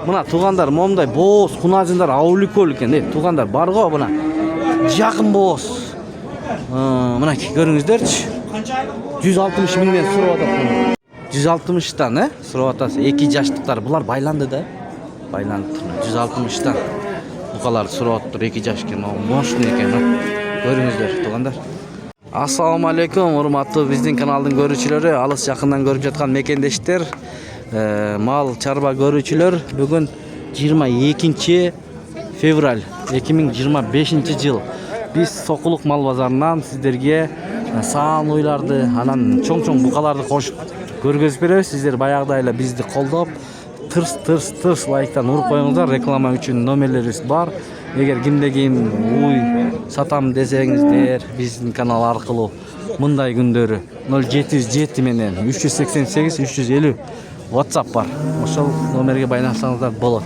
Mına tuğanдар momday boz kunajınдар aulukol eкен. Tuğanдар бар го mına. Жақын boz. Mına görüңүздөрчү. 160 миңден сурап атат. 160'tan сурап атасыз. 2 жаштыктар булар байланды да. Байланып тур. 160'tan. Букалар сурап атыр 2 жаш экен. Мощный экен. Көрүңүздөр туғандар. Ассаламу алейкум, урматтуу биздин каналдын көрүүчүлөрү, алыс жакындан көрүп жаткан мекендештер, мал чарба көрүүчүлөр. Бүгүн 22 февраль 2025 жыл. Биз Сокулук мал базарынан сиздерге саан уйларды, анан чоң-чоң букаларды кошуп көргөзүп беребиз. Сиздер баягыдай эле бизди колдоп, тырс лайктан уруп коюңуздар. Реклама үчүн номерлерибиз бар. Эгер кимде ким уй сатам десеңиздер, биздин канал аркылуу мындай күндөрү 0707 менен 388 350 WhatsApp бар. Ошол номерге байланышсаңыздар болот.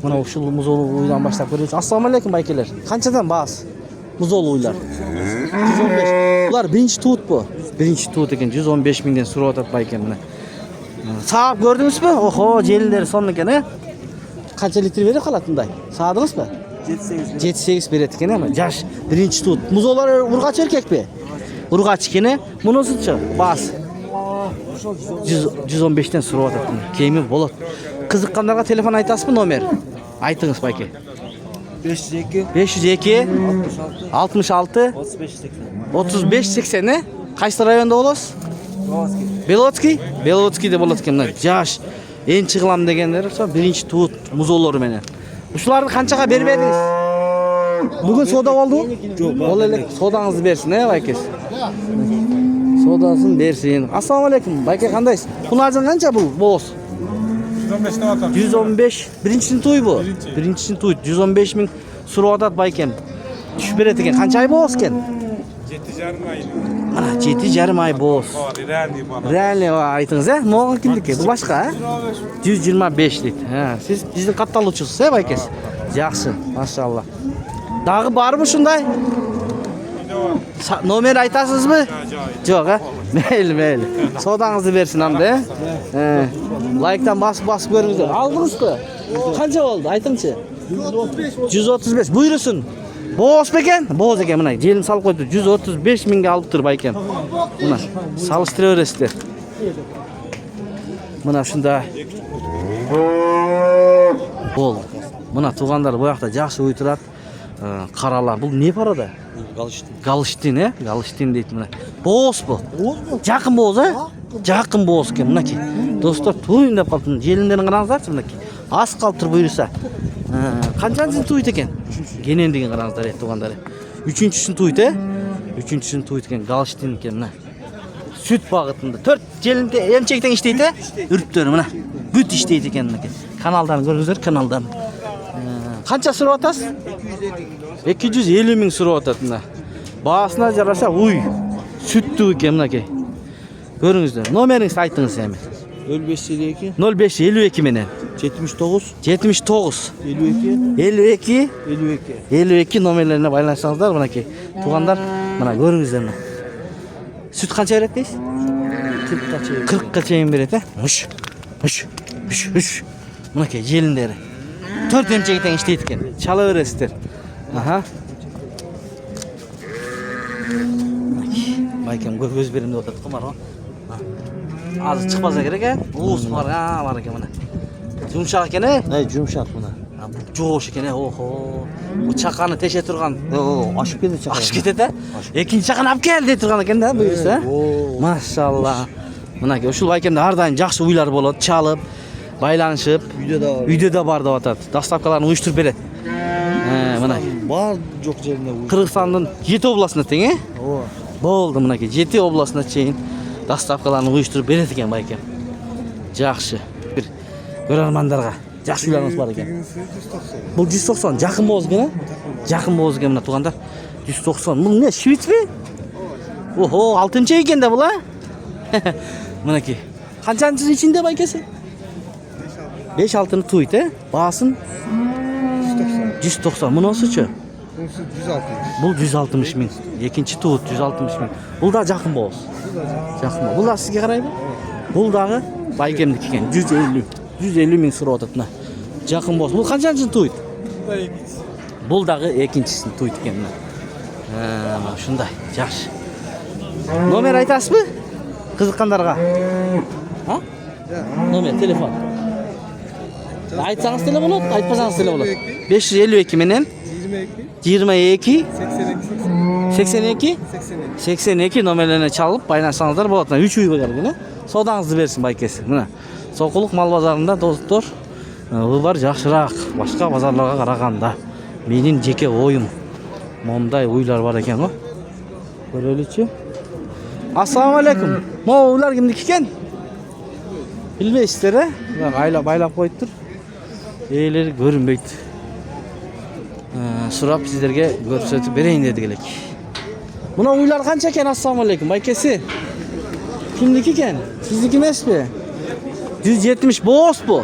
Мына ушул музолуу уйдан баштап көрөбүз. Ассаламу алейкум байкелер. Канчадан баас? Музолуу уйлар. 115. Булар биринчи туутпу? Биринчи туут экен, 115 миңден сурап атат байке мына. Саап көрдүңүзбү? Охо, желиндери сонун экен, Канча литр берип калат мындай? Саадыңызбы? 7-8 берет экен, жаш биринчи туут. Музолор ургач эркекпи? Ургач экен, мунусучу баас. 115тен сурап атат. Кеми болот. Кызыккандарга телефон айтасызбы, номер? Айтыңыз байке. 502 66 35 80. Кайсы районда болосуз? Белоцкийде болот экен. Жаш эн чыгылам дегендер ошо биринчи туут музолору менен. Ушуларды канчага бербедиңиз? Бүгүн сода болдубу? Жок. Ол эле содаңызды берсин, байкес. Содасын берсин. Ассаламу алейкум. Байке кандайсыз? Кунажың канча бул боз? 115 атат. 115 биринчисин туйбу? Биринчисин туйт. 115 миң сурап атат байкем. Түшүп берет экен. Канча ай боз экен? 7,5 ай. Мына 7,5 ай боз. Реально айтыңыз, могу кимдики? Бул башка, 125 дейт. Сиз биздин катталуучусуз, байкес? Жакшы, машалла. Дагы барбы ушундай? Номер айтасызбы? Жок, мейли. Содаңызды берсин анда, лайктан басып көрүңүздөр. Алдыңызбы? Канча болду? Айтыңчы. 135. Буйрусун. Боз бекен? Боз экен, мына желим салып койду. 135 миңге алыптыр байкем. Мына салыштыра бересиздер. Мына ушунда болду. Мына туугандар буякта жакшы уй турат. Каралар. Бул не парада? Галштин, Галштин дейт мына. Бозбу? Жакын боз, Жакын боз экен, мынакей. Достор, туйун деп калдым. Желиндерин караңыздарчы, мынакей. Аз калыптыр буйруса. Канчанчысын туйт экен? Кенендигин караңыздар, туугандар. 3-үчүсүн туйт, 3-үчүсүн туйт экен, Галштин экен, мына. Сүт багытында 4 желинде эмчектен иштейт, үрптөр мына. Бүт иштейт экен, мынакей. Каналдан көрүңүздөр, каналдан. Канча сурап атасыз? 250 миң сурап атат мына. Баасына жараша уй, сүттүү экен, мынакей. Көрүңүздөр. Номериңизди айтыңыз эми. 0552 менен 79 52 номерлерине байланышсаңыздар, мынакей. Туугандар, мына көрүңүздөр. Сүт канча берет дейсиз? 40ка чейин берет, Муш. Мынакей желиндери. 4 эмчектен иштейт экен. Чала бересиздер. Байкем көз берим деп атат го, азыр чыкпаса керек, уус бар экен мына. Жумшак экен, жумшак мына. Жоош экен, охо. Бу чаканы теше турган. Ашып кетет чакан. Ашып кетет, Экинчи чакан алып кел деп турган экен да, буюрса. Машалла. Мынакей ушул байкемде ар дайым жакшы уйлар болот, чалып, байланышып, үйдө да бар деп атат. Доставкаларын уюштуруп берет. Мынакей. Бар жок жеринде. Кыргызстандын 7 областына тең, Болду, мынакей 7 областына чейин доставкаларын уюштуруп берет экен байкем. Жакшы. Бир көрөрмандарга жакшы уйларыңыз бар экен. Бул 190 жакын боз экен, Жакын боз экен мына туугандар. 190. Бул не, швицби? Охо, алтынчы экен да бул, Мынакей. Канчанчы ичинде байкеси? 5-6-ны туйт, Баасын 190. Мунусучу? 160. Бул 160 миң. Экинчи туут 160 миң. Бул да жакын боз. Жакын. Бул да сизге карайбы? Бул дагы байкемдики экен. 150 миң сурап атат мына. Жақын болсын. Бұл қаншанчыны туйды? Bu da ikincisi. Бұл дағы екіншісін туйды екен мына. Шындай, жақсы. Номер айтасыз ба? Қызыққандарға. А? Номер, телефон. Айтсаңыз теле болады, айтпасаңыз теле болады. 552 менен 22, 22 82 номерлеріне чалып байланышсаңыздар болады. 3 үй бар екен. Содаңызды берсін байкесі. Міне. Соқұлық мал базарында достар, олар жақсырақ башқа базарларға қарағанда. Менің жеке ойым. Мондай уйлар бар екен ғой. Көрелікші. Ассалаумалейкум. Мол уйлар кімдікі екен? Білмейсіздер, байлап қойып тұр. Ейлері көрінбейді. Сұрап сіздерге көрсетіп берейін деді келек. Мұна уйлар қанша екен? Ассалаумалейкум. Байкесі. Кімдікі екен? Сіздікі емес пе? 170 бос bu.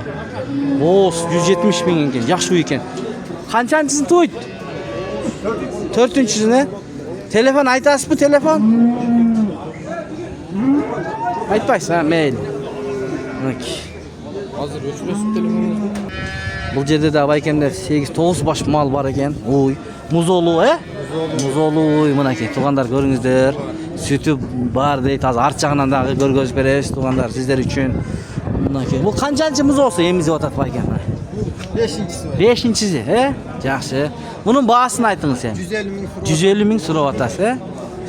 Бос 170 bin екен. Жақсы екен. Қаншаншысын тойды? 4-шісіне. Телефон айтасыз ба, телефон? Айтпайсыз, мейл. Hazır ölçmesi telefonu. Бұл жерде де байкемдер 8-9 баш мал бар екен. Ой, музолу, Музолу, мынакей, туғандар көріңіздер. Сүті бар дейді, таза арт жағынан дағы көргөзіп бересіз, туғандар сіздер үшін. Мынакей. Бұл қаншанчы мұз осы емізіп отады байкем? 5-шісі, Жақсы. Бұның бағасын айтыңыз сен. 150 мың сұрап атасы,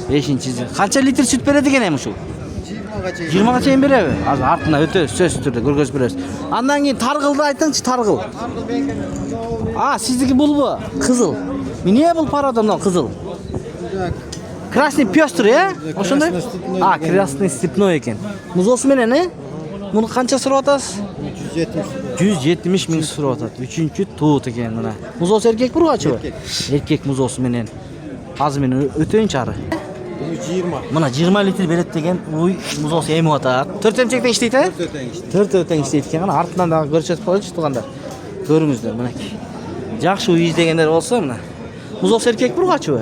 5-шісі. Қанша литр сүт береді екен емі шу? 20-ға чейін береді. Артына өте сөз түрде көргөзіп бересіз. Андан кейін тарғылды айтыңызшы, тарғыл. Сіздікі бұл бұ? Қызыл. Міне бұл парада мынау қызыл? Красный пёстр, Ошондай? Красный степной екен. Мұз осы менен, Мұны қанша сұрап атасыз? 170 мың сұрап атады. 3-ші туыт екен мына. Мұз осы еркек бұрға чы? Еркек мұз осы менен. Азы менен өтейін чары. 20. Мына 20 литр берет деген мұз осы емі атады. 4 емчектен іштейді? 4 өтен іштейді екен. Артынан дағы көрсетіп қойшы туғандар. Көріңіздер мінекей. Жақшы үй іздегендер болса мына. Мұз осы еркек бұрға чы?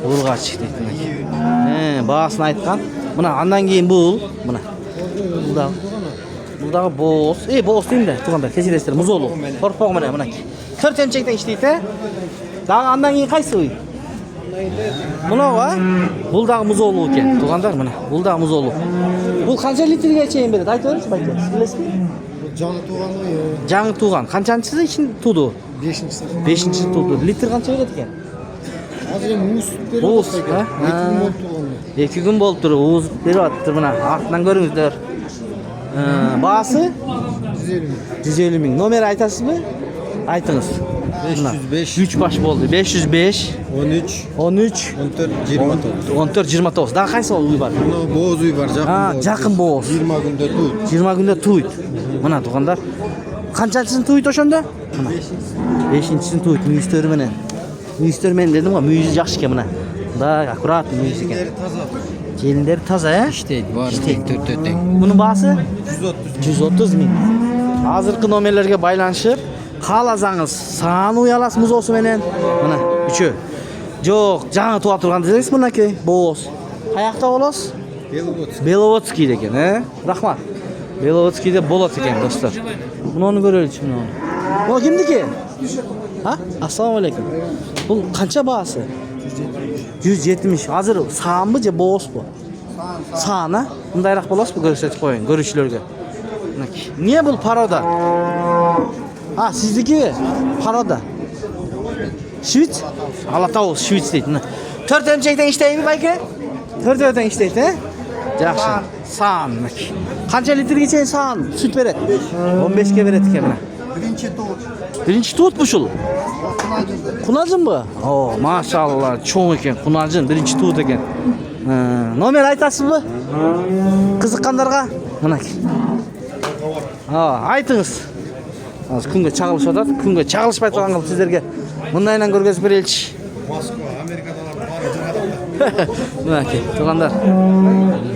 Бұрғач дейді. Бағасын айтқан. Мына андан кейін бұл. Бұлдағы боз. Боз деймін де туғандар. Кесерестер мұз олу. Қорпоғы міне мінекей. 4 емчектен іштейді. Дағы андан кейін қайсы үй? Мұнауға бұлдағы мұз олу екен. Туғандар міне. Бұлдағы мұз олу. Бұл қанша литрге чейін береді? Айтып өріңіз байке. Білесіз бе? Жаңы туған ғой. Жаңы туған. Қаншаншысы үшін туды? 5-ші туды. Литр қанша береді екен? Азыр уыз беріп Уыз, отыр. 2 күн болып тұр. Уыз беріп отыр мына. Артынан көріңіздер. Бағасы? 150 мың. Номер айтасыз ба? Айтыңыз. 505. 3 баш болды. 505 13. 13 14 29. 14 29. Дағы қайсы үй бар? Мына боз үй бар, Жақын боз. 20 күнде туйт. 20 күнде туйт. Мына туғандар. Қаншаншысын туйт ошонда? 5-шісін туйт. Мүйістері менен. Мүйістері менен дедім ғой, мүйізі жақшы екен мына. Аккуратный мүйіз екен. Желіндері таза, İşteydi, var. 4 öteng. Бұның басы? 130. 130 мың. Азырқы номерлерге байланышып, қаласаңыз саған үй аласыз мұз осы менен. Мына, үші. Жоқ, жаңа туа тұрған десеңіз мұнакей, боз. Қаяқта боласыз? Беловодский деген, Рахмат. Беловодскийде болады екен, достар. Мұны көрелікші, мұны. Бұл кімдікі? Ассалаумалейкум. Бұл қанша бағасы? 170. Азыр саған бұ же боз бұ? Саған, Мұндайрақ боласыз бұ көрсетіп қойын, көрушілерге. Не бұл парада? Сіздікі парада. Швиц? Алатау Швиц дейді. 4 емчектен іштеймі байке? 4 өтен іштейді, Жақшы. Саған. Қанша литрге чейін саған сүт береді? 15-ке береді екен мына. Бірінші туыт бұ шыл? Құнажын бұ? Машалла, чоң екен, құнажын, бірінші туыт екен. Номер айтасыз бұ? Қызыққандарға? Мұнакей. Айтыңыз. Күнге чағылыш отады, күнге чағылышпай тұрған қылып сіздерге мұндайынан көргізіп берелші. Moskva, Amerika'dalar var. Мұнакей, тұрғандар.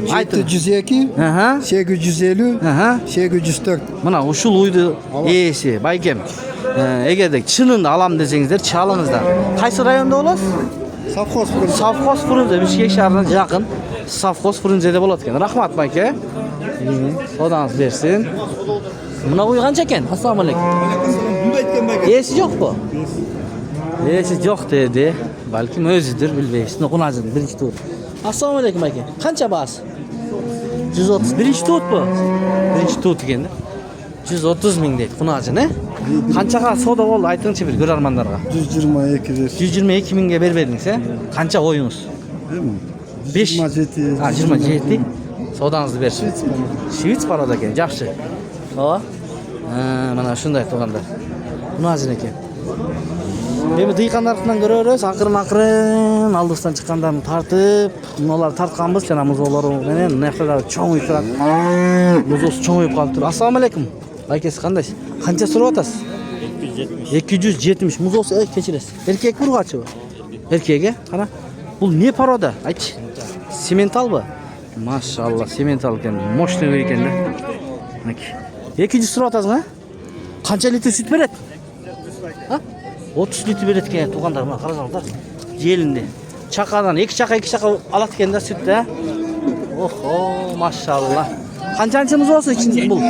702, 850, 804. Мұна ұшыл ұйды есі, байкем. Егерде шынында алам десеңіздер, чалыңыздар. Қайсы районда оласыз? Savxoz fırın. Savxoz Fırınca, Bishkek şəhərinə yaxın Savxoz Fırınca'da болады ekan. Rahmat bayke. Sodanız bersin. Buna uy qancha ekan? Assalomu alaykum. Esi yok bu. Esi yok dedi. Balkim özüdür bilbeysiz. Nokunacın birinci tuğut. Assalamu alaikum aka. Kança bahası? 130. Birinci tuğut bu. Birinci tuğut ekendi. 130 ming deydi kunacı ne? Kançaga soda oldu aytыңчы bir görarmanlarga. 122 ver. 122 mingge berbedиңiz, he? Kança koyuңuz? Değil mi? 5. 27. Ha 27. Sodanızı bersin. Şivits paroda eken, жақсы. Ооба. Mana ушундай туугандар. Kunacı eкен. Эми дыйкан наркынан көрөбүз, акырын алдыбыздан чыккандарын тартып, муналар тартканбыз жана музоолору менен мына жакта дагы чоңуйуп турат. Музоосу чоңуйуп калыптыр. Ассаламу алейкум. Байкеси кандайсыз? Канча сурап атасыз? 270. Музоосу кечиресиз. Эркек бургачы бу? Эркек, э? Кана. Бул не порода? Айтчы. Сементалбы? Машалла, сементал экен. Мощный бир экен да. Мынакей. 200 сурап атасың, а? Канча литр сүт берет? А? 30 литр берет екен туғандар, мына қарасаңыздар. Желінде. Чақадан 2 чақа алат екен да сүт да. Охо, машалла. Қаншаншымыз осы ішінде бұл?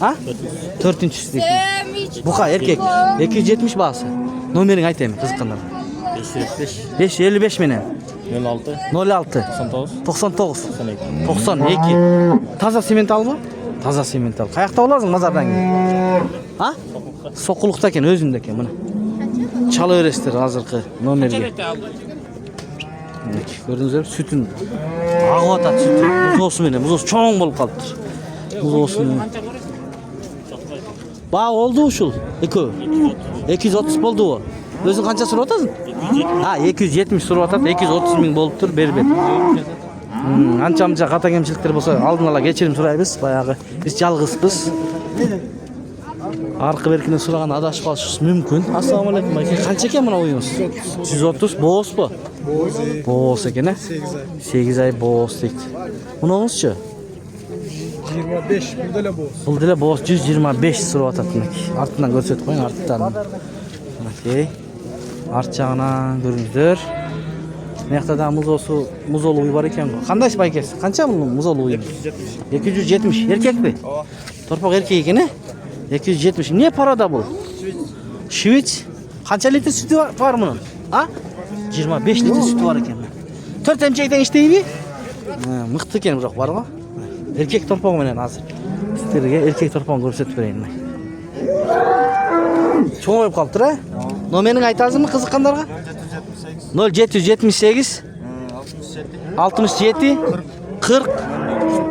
А? 4-ші дейсің. Бұқа еркек. 270 бағасы. Номерің айтайын қызыққандар. 555 менен. 06 99 92. Таза сементал мı? Таза сементал. Қаяқта боласың мазардан кейін? А? Соқұлықта екен, өзімде екен мына. Чала бересіздер азырқы номерге. Көрдіңіздер, сүтін ағып атады сүтін. Музосы менен, музосы чоң болып қалыптыр. Музосын. Бағы oldu ушул? 230 болды о. Өзің қанша сұрап атасың? 270 сұрап атады, 230 мың болып тұр, бербет. Анча-мынча қата кемшіліктер болса, алдын ала кешірім сұрайбыз, баяғы. Біз жалғызбыз. Арқы беркінен сұраған адашып қалышымыз мүмкін. Ассаламу алейкум. Қанша екен мына ойыңыз? 130 боғыз ба? Боғыз екен, ә? 8 ай боғыз дейді. Мұныңызшы? 25. Bu da boz. Бұл ділі боғыз 125 сұрап атады. Артынан көрсетіп қойын, арттан. Арт жағынан көріңіздер. Мына да музол уй бар екен. Қандайсыз байкесі? Қанша бұл музол уй? 270. Еркек пе? Торпақ еркек екен, ә? 270. Не парада бұл? Швец. Қанша литр сүті бар мұның? 25 литр сүті бар екен. 4 әмчектен іштей бе? Мықты екен бірақ бар ма? Еркек торпағы менен азыр. Сіздерге еркек торпағын көрсетіп берейін. Чоң ойып қалыптыр, ә? Номерің айтасың мı қызыққандарға? 0778 67 40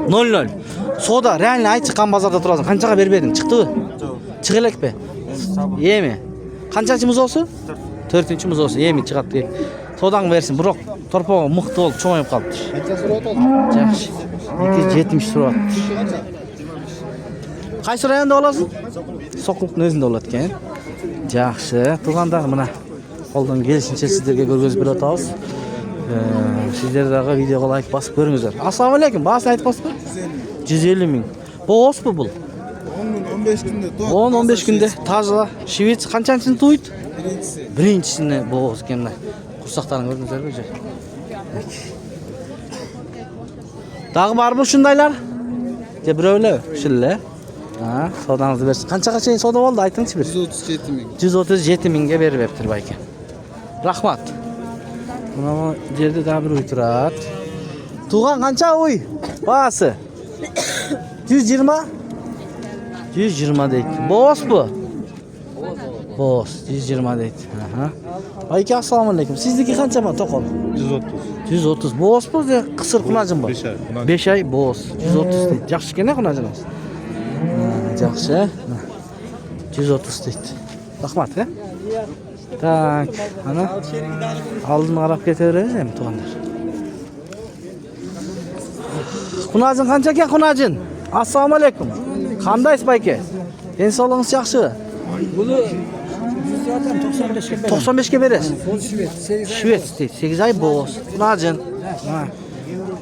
00. Сода реально айт шыққан базарда тұрасың. Қаншаға бербедің? Шықты бі? Шығ елек пе? Еме. Қаншаншы музосы? 4-ші музосы. Еме шығады. Содан берсін. Бірақ торпағы мұқты болып чоңайып қалыптыр. Қанша сұрап атасың? Жақсы. 270 сұрап. Қайсы районда боласың? Соқылықтың өзінде болады екен. Жақсы. Туғандар мына қолдан келісінше сіздерге көргөзіп беріп атабыз. Сіздер дағы видеоға лайк басып көріңіздер. Ассаламу алейкум. Басын айтып басып көр. 150 мың. Боғыз бі бұл? 10-15 күнде. 10-15 күнде. Таза. Швец қаншаншыны туйды? Біріншісіне боғыз екен. Құрсақтарын көрдіңіздер бе? Дағы бар бұл шындайлар? Біреулі? Шылы? Соданызды берсін. Қаншаға шейін сода болды? Айтыңызшы бір. 137 мың. 137 мыңге беріп ептір байке. Рахмат. Мына жерде дағы бір үй тұрады. Туған қанша ой? Бағасы? 120? 120 дейді. Боғыз бұ? Боғыз. 120 дейді. Байке ассаламу алейкум. Сіздікі қанша ма тоқол? 130. Боғыз бұ? Қысыр құнажын ба? 5 ай боғыз. 130 дейді. Жақшы екен ә құнажыныз? Жақшы. 130 дейді. Рахмат, ә? Так, ана алдын қарап кете береміз әм туғандар. Құнажын қанша екен құнажын? Ассаламу алейкум. Қандайсыз байке? Денсаулығыңыз жақсы? Bunu 95'e бересіз. Швец дейді. 8 ай боғыз. Құнажын.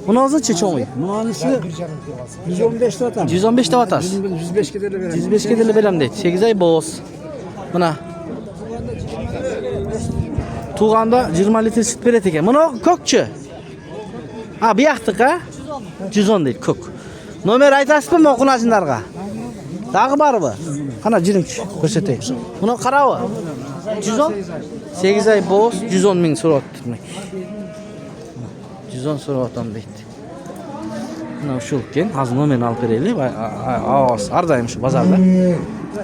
Мұныңызы чечоңы? Muhanisi 115 vatan. 115 de vatas. 105 kedeli veren. 105 kedeli berem deydi. 8 ay boğaz. Mına. Tuğanda 20 litre süt beret eken. Mına kökçü. Bir yaktık ha? 110 deydi kök. Nomer aytasız mı okunacınlarga? Дағы барбы? Қана жүріңші, көрсетейін. Мұны қарауы? 110? 8 ай боз, 110 мың сұрап отыр. 110 сұрап отам дейді. Мына ушул екен, азыр номерін алып берейлі. Ардайым шу базарда.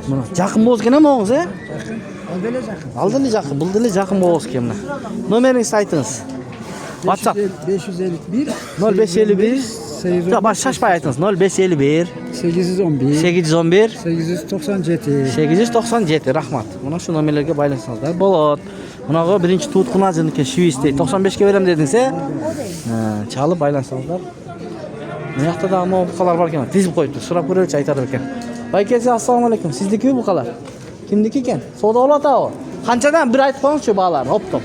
Мұны жақын боз екен моңыз, е? Алдылы жақын, бұлдылы жақын боз екен. Номеріңізді айтыңыз. WhatsApp 551 0551 Жоқ, баш шашпай айтыңыз. 0551 811 811 897 897 рахмат. Мына шу номерлерге байлансаңыздар болот. Мынагы биринчи туут кунажыныке шивис дейт. 95 ке берем дедиңиз, чалып байлансаңыздар. Мына жакта дагы могу букалар бар экен. Тизип коюптур. Сурап көрөлүчү айтар экен. Байкеси, ассаламу алейкум. Сиздикиби букалар? Кимдики экен? Соода болуп атабы? Канчадан бир айтып коюңузчу бааларын. Оптом.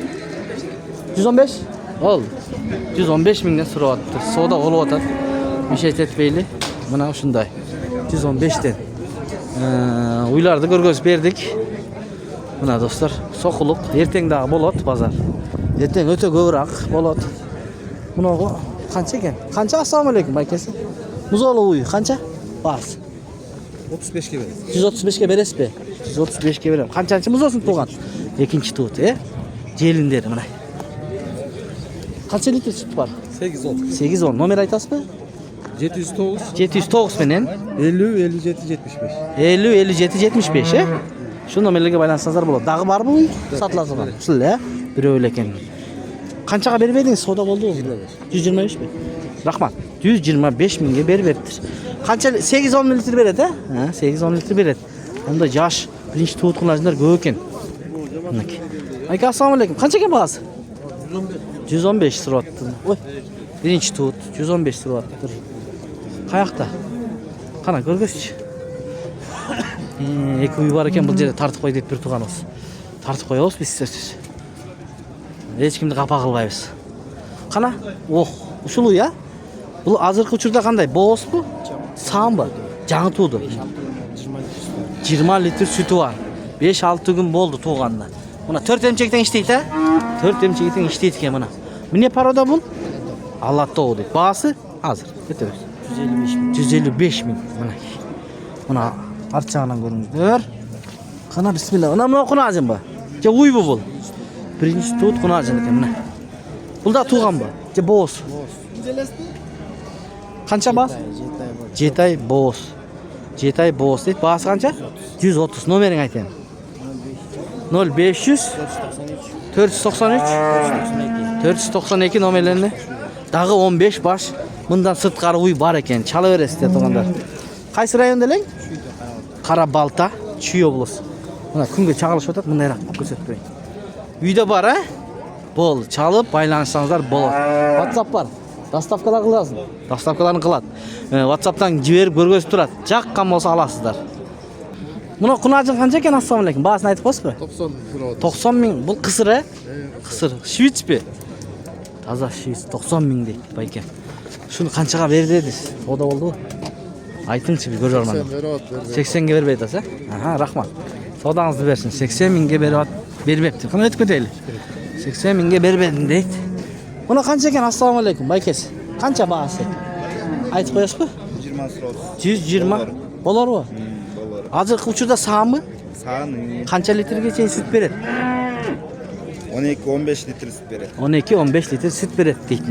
115? Ол. 115 миңден сурап атты. Соода болуп атат. Мишет этпейли. Мына ушундай. 115тен. Уйларды көргөзүп бердик. Мына достор, сокулук эртең дагы болот базар. Эртең өтө көбүрөөк болот. Мунагы канча экен? Канча, ассаламу алейкум байкеси? Музолу уй канча? Бас. 35 ке береді. 135 ке бересизби? 135 ке берем. Канчанчы музосун тууган? Экинчи туут, Желиндер мына. Канча литр сүт бар? 8-10. 8-10. Номер айтасызбы? 709 709 менен 50-57-75. 50-57-75, Şu номерлерге байлансаңыздар болот. Дагы барбы уй? Сатыласыңар. Ушул, бирөө эле экен. Канчага берип едиңиз? Соода болду. 125 бе? Рахмат. 125 миңге берип бериптир. Канча 8-10 литр берет, 8-10 литр берет. Онда жаш биринчи туут кунажындар көп экен. Мынакей. Айка, ассаламу алейкум. Канча экен багасы? 115 сурап аттыр. Ой. Биринчи туут 115 сурап аттыр. Каякта? Кана көргөзчү. Эки уй бар экен, бул жерде тартып кой деп бир туганыбыз. Тартып коебуз биз сөзсүз. Эч кимди капа кылбайбыз. Кана? Ох, ушул уй, Бул азыркы учурда кандай? Боозбу? Саамбы? Жаңы тууду. 20 литр сүтү бар. 5-6 күн болду тууганына. Мына 4 эмчектен иштейт, 4 эмчектен иштейт экен мына. Эмне порода бул? Алаттоо дейт. Баасы азыр кетебиз. 155 миң. Мына арт жагынан көрүңүздөр. Кана бисмилла. Мына кунажынбы? Же уйбу бул? Биринчи туут кунажын экен мына. Бул да тууганбы? Же бооз? Канча баас? 7 ай бооз. 7 ай бооз дейт. Баасы канча? 130. Номериң айтайын. 0500 492 номерлерine дагы 15 баш мындан сырткары уй бар экен. Чала бересиздер туугандар. Кайсы районда элең? Кара Балта, Чүй облус. Мына күнгө чагылышып атат, мындайраак көрсөтүп берейин. Үйдө бар, Бол, чалып байланышсаңыздар болот. WhatsApp бар. Доставкалар кыласың. Доставкаларын кылат. WhatsApp'тан жиберип көргөзүп турат. Жаккан болсо аласыздар. Мына кунажын канча экен, ассаламу алейкум. Баасын айтып коесузбу? 90 миң. Бул кысыр, Кысыр. Швицпи? Таза швиц. 90 миң дейт байке. Шуну канчага бердиңиз? Ода болду. Айтыңчы бир көрөр арман. 80ге бербей атасыз, Аха, рахмат. Содаңызды берсин. 80 миңге бербепти. Кана өтүп кетели. 80 миңге бербедим дейт. Мына канча экен, ассаламу алейкум байкеси? Канча баасы? Айтып коесузбу? 120. Болорбу? Азыркы учурда саамбы? Саан Канча литрге чейин сүт берет? 12-15 литр сүт берет. 12-15 литр сүт берет дейт.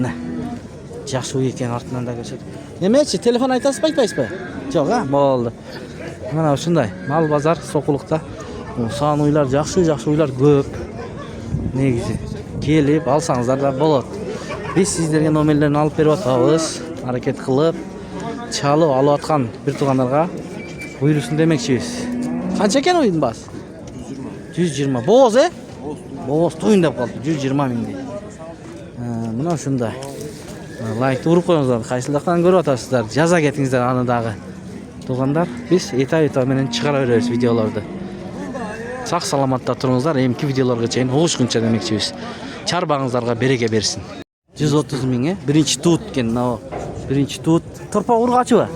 Жакшы уй экен, артынан да көрсөт. Немечи, телефон айтасызбы, айтпайсызбы? Жок, болду. Мына ушундай мал базар сокулукта. Сан уйлар жакшы уйлар көп. Негизи келип алсаңыздар да болот. Биз сиздерге номерлерин алып берип атабыз. Аракет кылып, чалып алып аткан бир туугандарга буйрусун демекчибиз. Канча экен уйдун баасы? 120. Бооз, Бооз туйун деп калды. 120 миң дейт. Мына ушундай. Лайкты уруп коюңуздар. Кайсылыктан көрүп атасыздар? Жаза кетиңиздер аны дагы. Туугандар, биз эта менен чыгара беребиз видеолорду. Сак саламатта туруңуздар. Эмки видеолорго чейин угушкунча демекчибиз. Чарбагыңыздарга береке берсин. 130 миң, биринчи туут экен, биринчи туут. Торпа ургачыбы?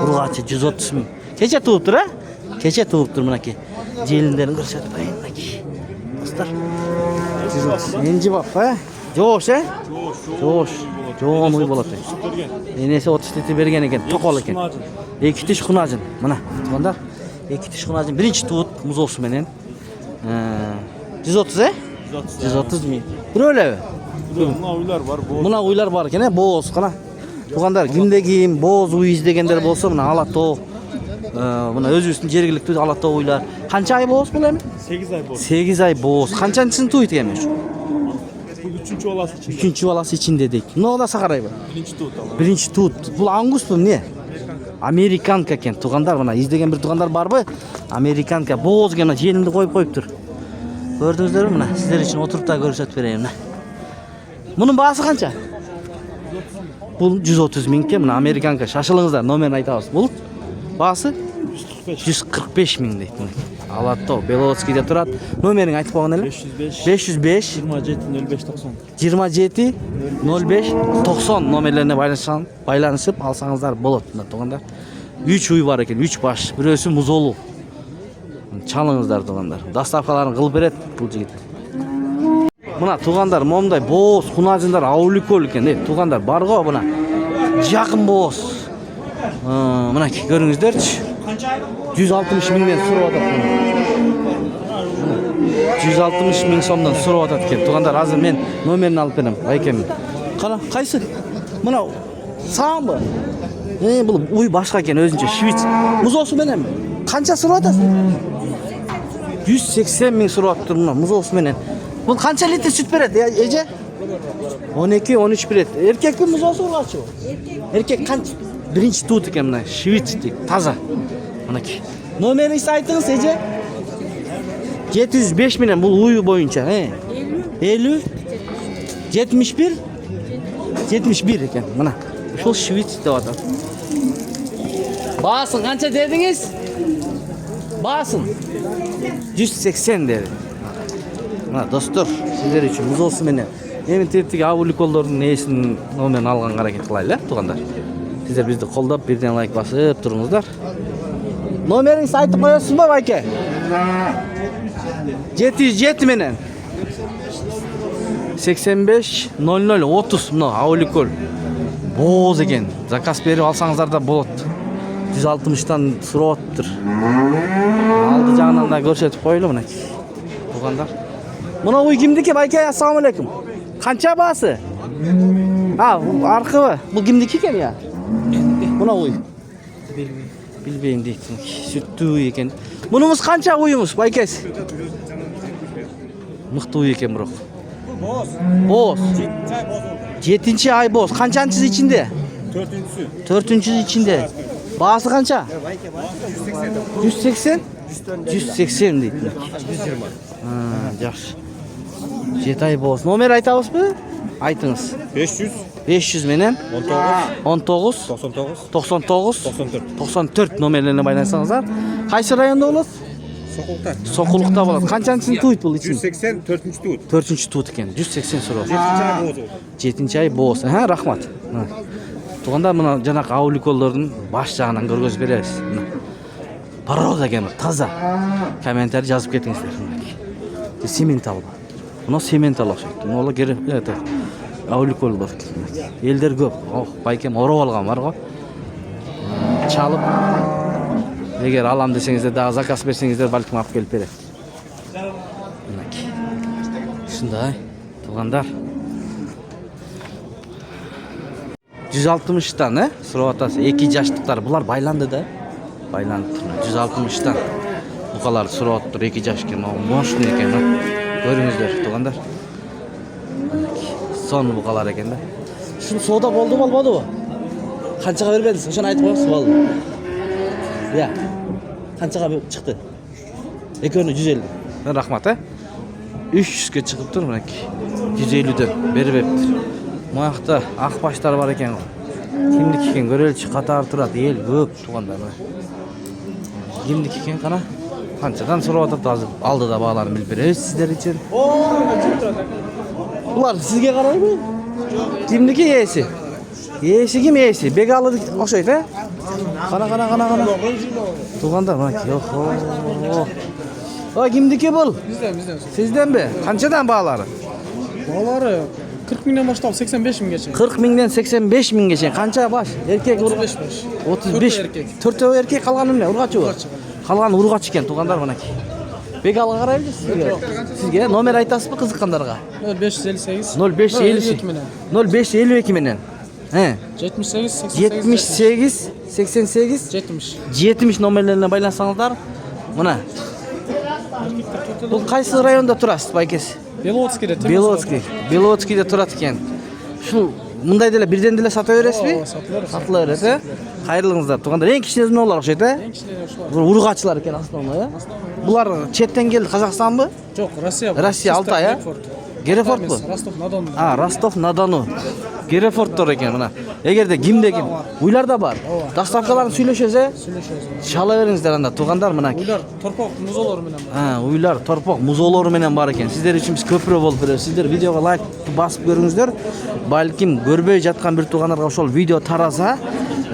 Ургачы 130 миң. Кече тууптур, Кече тууптур мынакей. Желиндерин көрсөтүп коеюн мынакей. Достор. Энжи бап, Жоош, Жоош Жоğun uy bolot. Enesi 30 litre bergen eken, tokol eken. 2 tiş kunajın. Mına, tuğandar. 2 tiş kunajın. Birinci tuğut muz olsun menen. 130 he? 130 ming. Bir öyle mi? Buna uylar var. Muna uylar var eken, boz kana. Tuğandar, kimde kim, boz uy izlegender bolsa mına alat o. Mına özübüzdün jergilikli alat o uylar. Kança ay boz bula mı? 8 ay boz. 8 ay boz. Kançançısın tuğut ekemiş? Bu 3. olası için. 3. balası için dedik. Ne ola sakaray bu? 1. tuğut ama. Birinci tuğut. Bu Angus bu ne? Amerikanka eken. Tuğandar bana izlegen bir tuğandar var mı? Amerikanka. Boz gene jenimde koyup dur. Gördünüzler mi? Sizler için oturup da görüşet vereyim. Bunun bahası kança? Bu 130 mingke. Buna Amerikanka. Şaşılыңızlar. Nomerini aytабыз. Bu bahası? 145 ming deydi. Alatto. Belovoskiyde turat. Nomerini aytıp koygan ele? 505 505 27 05 90. 27 05 90 nomerlerine baylanışıp alsanızlar bolot. Toğandar 3 uy var eken, 3 baş. Birösü muzolu. Çalыңızдар toğandar. Dastavkalaарын кылып берет бул жигит. Мына туғандар момундай боз кунажындар ауликөл экен. Туғандар бар го мына. Жакын боз. Мына көрүңүздөрчү. 160 миңден сурап атат. 160 миң сомдон сурап атат экен. Туғандар азыр мен номерин алып берем. Байкем. Кара, кайсы? Мына саамбы? Бул уй башка экен өзүнчө швиц. Музосу менен канча сурап атасың? 180 миң сурап атыптыр мына музосу менен. Бул канча литр süt берет, эже? 12-13 берет. Эркекпи музосу ургачы? Эркек канча? Биринчи туут экен мына швиц дейт, таза. Мынакей. Номериңизди айтыңыз, эже? 705 менен бул уй боюнча, 50 71 71 экен. Мына. Ушул швиц деп атат. Баасын канча дедиңиз? Баасын 180 dedi. Мына достор, сиздер үчүн муз болсун менен эми тетиги ауликолдордун несин номерин алганга аракет кылайлы, туугандар. Сиздер бизди колдоп, бирден лайк басып туруңуздар. Номериңизди айтып коесузбу, байке? 707 менен 85 00 30 мына ауликол. Боз экен. Заказ берип алсаңыздар да болот. 160тан сурап атыптыр. Алды жагынан да көрсөтүп коелу мына. Туугандар. Мына уй кимдики, байке? Ассаламу алейкум. Канча баасы? Аркыбы. Бул кимдики экен я? Мына уй. Билбейм дейт. Сүттүү уй экен. Мунуңуз канча уюңуз, байкес? Мыкты уй экен бирок. Боз. 7-ci ay boz. Kançançısı içinde? 4-cüsü içinde. Bağısı kança? 180? 180 deydi. 120. Yaxşı. 7 ay boz. Nomer aytabız mı? Aytınız. 500 menen 19 99 94 nomerlerine baylansanızlar. Qaysı rayonda olası? Sokulukta болады. Kançançısını tuğut bul için? 180 4. tuğut. 4-cü tuğut eken. 180 сурап. 7-ci ay boz. Рахмат. Туганда мына жанак ауликолдордун баш жагынан көргөзүп беребиз. Порода экен, таза. Комментарий жазып кетиңиздер. Сементал. Мына сементал окшойт. Мына керек это ауликолдор. Элдер көп. Байкем ороп алган бар го. Чалып эгер алам десеңиздер дагы заказ берсеңиздер балким алып келип берет. Ушундай туугандар. 160тан, сурап атасыз. 2 жаштыктар булар байланды да. Байланып 160тан. Букалар сурап атыптыр 2 жаш экен, мощный экен. Көрүңүздөр туугандар. Сон букалар экен да. Ушул соода болду болбодубу? Канчага бербедиңиз? Ошону айтып коеңуз, болду. Я. Канчага чыкты? Экөөнү 150. Рахмат, 300ге чыгыптыр мынакей. 150дөн бербептир. Маяқта ақ баштар бар екен. Кимдики екен көрелчи, катар турат, ел көп туугандар. Кимдики екен кана? Канчадан сурап атат, азыр алды да бааларын билип беребиз сиздер үчүн. Булар сизге карайбы? Кимдики ээси? Ээси ким ээси? Бегалы окшойт, Кана. Туугандар, мынакей. Кимдики бул? Бизден. Сизденби? Канчадан баалары? Балары 40 mindən баштап 85 миңге 40 миңден 85 миңге чейин. Канча баш? Эркек 35 баш. 35. эркек. Төртөө эркек, калганы эмне? Ургачы бу. Калганы ургач экен туугандар мынакей. Бек алга карайлы сизге. Сизге номер айтасызбы кызыккандарга? 0558 0552 0552 менен. 78 78 88 70. 70 номерлерине байлансаңыздар. Мына. Бул кайсы районда турасыз, байкес? Белоцкийде. Белоцкийде турат экен. Ушул мындай деле бирден деле сата бересизби? Сатыла берет, Кайрылыңыздар. Туугандар эң кичинеси болар окшойт, Бул ургачылар экен основной, Булар четтен келди, Казакстанбы? Жок, Россия. Россия, Алтай, Герефордбу? Ростов-на-Дону. Ростов-на-Дону. Герефордтор экен мына. Эгерде кимде ким уйларда бар, доставкаларын сүйлөшөсө, чала бериңиздер анда туугандар мына. Уйлар торпок музолору менен. Уйлар торпок музолору менен бар экен. Сиздер үчүн биз көпүрө болуп беребиз. Сиздер видеого лайк басып көрүңүздөр. Балким көрбөй жаткан бир туугандарга ошол видео тараса,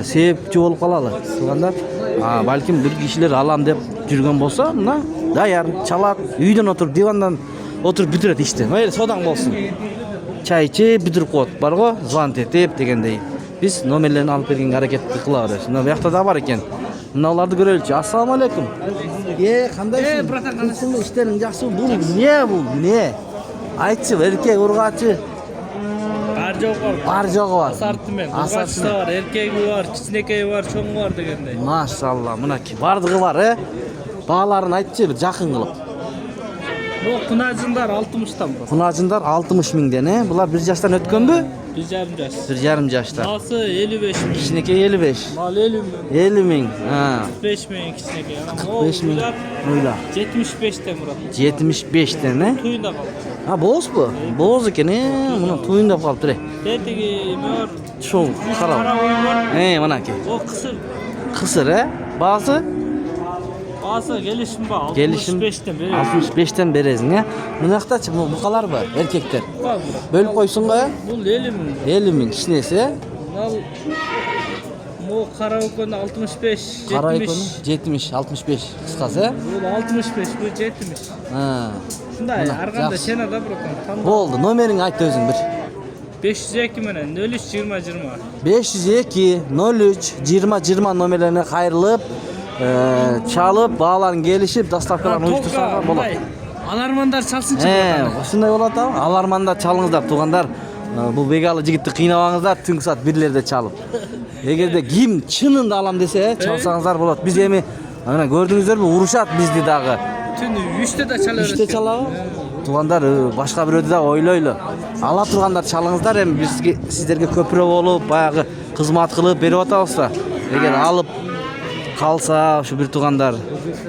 себепчи болуп калалы. Туугандар, балким бир кишилер алам деп жүргөн болсо, мына даяр, чалат, үйдөн отуруп, дивандан отуруп бүтүрөт ишти. Мейли содаң болсун. Чай içip бүтүрүп коет бар го, звонок этип дегендей. Биз номерлерин алып бергенге аракетти кыла беребиз. Мына буякта да бар экен. Мына уларды көрөлүчү. Ассаламу алейкум. Кандайсың? Братан, кандайсың? Иштериң жакшыбы? Бул эмне бул? Эмне? Айтчы, эркек ургачы. Бар жогу бар. Асарты мен. Ургачысы бар, эркеги бар, кичинекеи бар, чоңу бар дегендей. Машалла, мынакей бардыгы бар, Бааларын айтчы бир жакын кылып. Бул кунажындар 60тан бар. Кунажындар 60 миңден, Булар 1 жаштан өткөнбү? 1,5 жаш. 1,5 жаштар. Басы 55 миң. Кичинекей 55. Мал 50 миң. 50 миң. 45 миң кичинекей. 45 миң. Уйла. 75тен мурат. 75тен, Туйунда калды. Боозбу? Бооз экен, мына туюндап калыптыр. Тетиги мөр. Чоң, карап. Мынакей. О кысыр. Кысыр, Баасы? Басы келишим ба? Келишим 65тен берем. 65тен бересиң, Мынактачы букалар бар, эркектер. Бөлүп койсуңго, Бул 50 миң. 50 миң кичинеси, Мал Мо кара өкөн 65, 70. Кара экөнү 70, 65 кыскасы, Бул 65, бул 70. Шундай, арганда сен ада бирок. Болду, номериңди айт өзүң бир. 502 менен 03 20 20. 502 03 20 20 номерлерине кайрылып, чалып, бааларын келишип, доставкаларын уюштурсаңар болот. Алармандар чалсынчы. Ушундай болот а? Аларманда чалыңыздар туугандар. Бул бегалы жигитти кыйнабаңыздар, түнкү саат 1лерде чалып. Эгерде ким чынында алам десе, чалсаңыздар болот. Биз эми мына көрдүңүздөрбү, урушат бизди дагы. Түнү 3тө да чала берет. 3тө чалабы? Туугандар, башка бирөөдү да ойлойлу. Ала тургандар чалыңыздар, эми бизге сиздерге көпүрө болуп, баягы кызмат кылып берип атабыз да. Эгер алып калса, ушу бир туугандар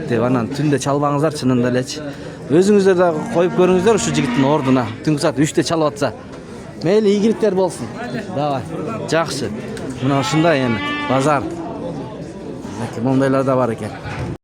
деп анан түндө чалбаңыздар чынында элечи. Өзүңүздөр да коюп көрүңүздөр ушу жигиттин ордуна. Түнкү саат 3тө чалып атса. Мейли ийгиликтер болсун. Давай. Жакшы. Мына ушундай эми базар. Мондайлар да бар экен.